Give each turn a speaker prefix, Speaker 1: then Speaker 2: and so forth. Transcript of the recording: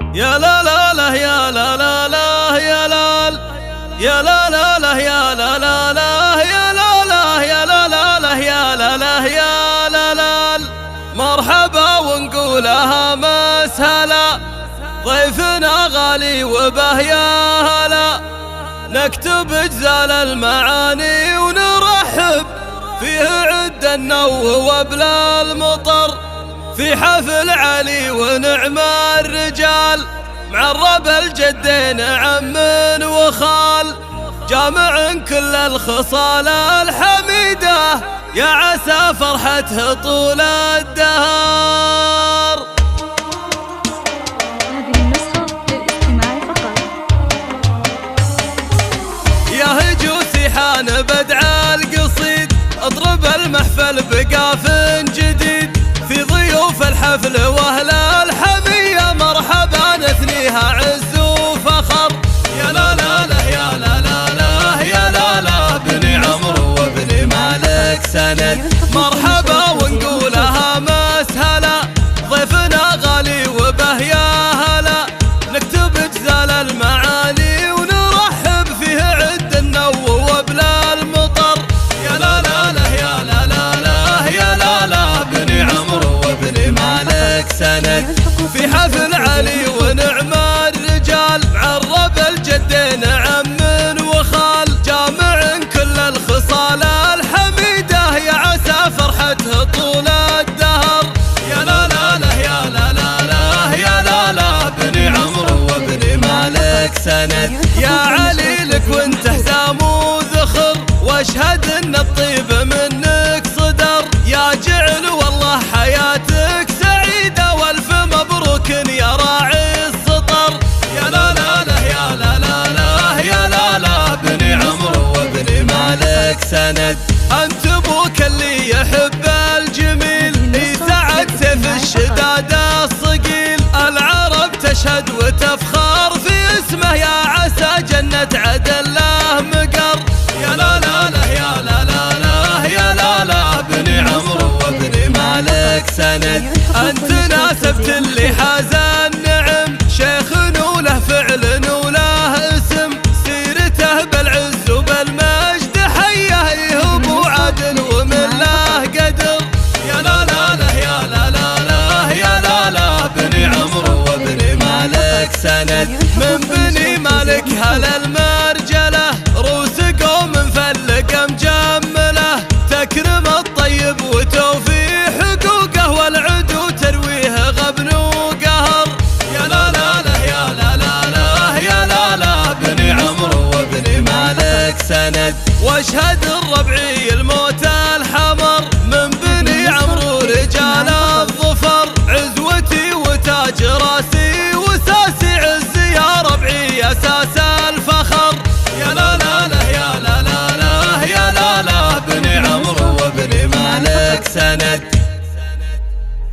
Speaker 1: يا لا لا لا يا لا لا لا يا لا يا لا لا لا يا لا لا لا يا لا لا يا لا لا لا يا لا لا يا لا لا مرحبا ونقولها مسهلا ضيفنا غالي وبه يا هلا نكتب اجزال المعاني ونرحب فيه عد النو وبلا المطر في حفل علي ونعم الرجال معرب الجدين عم وخال جامع كل الخصال الحميدة يا عسى فرحته طول الدهر.
Speaker 2: هذه النسخة للاستماع فقط.
Speaker 1: يا هجوسي حان بدع القصيد اضرب المحفل بقاف جديد في ضيوف الحفل واهل الحمية مرحبا نثنيها عز وفخر. يا لا لا لا يا لا لا لا يا لا لا بني عمرو وبني مالك سند مرحبا ونقولها مسهلا ضيفنا غالي وبه يا هلا نكتب اجزال المعاني ونرحب فيه عد النو وبلا المطر. يا لا لا لا يا لا لا لا يا لا لا بني عمرو وبني مالك سند في حفل علي ونعم الرجال عرب الجدين عم وخال جامع كل الخصال الحميدة يا عسى فرحته طول الدهر. يا لا لا لا يا لا لا لا يا لا لا بني عمرو وبني مالك سند يا علي لك وانت حسام وذخر واشهد ان الطيب منك صدر يا جعل والله حياتك سعيدة والف مبروك يا راعي السطر. يا لا لا لا يا لا لا لا يا لا لا بني عمرو وبني مالك سند انت ابوك اللي يحب الجميل يسعد سيف الشداد الصقيل العرب تشهد وتفخر في اسمه يا عسى جنة عدن له مقر. يا لا لا لا يا لا لا لا يا لا لا بني عمرو وبني مالك سند انت ناسبت اللي حاز النعم شيخ وله فعل وله اسم سيرته بالعز وبالمجد حيه يهب عدل ومن له قدر. يا لا لا لا يا لا لا لا يا لا لا بني عمرو وبني مالك سند من بني مالك هل المرجله روس قوم مفلق مجمله تكرم الطيب وتوفي حقوقه والعدو ترويه غبن وقهر. يا لا لا لا يا لا لا لا يا لا لا بني عمرو وبني مالك سند واشهد الربعي الموت الحمر من بني عمرو رجال الظفر عزوتي وتاج راسي وساسي عز يا ربعي اساس الفخر. يا لا لا لا يا لا لا لا يا لا لا بني عمرو وبني مالك سند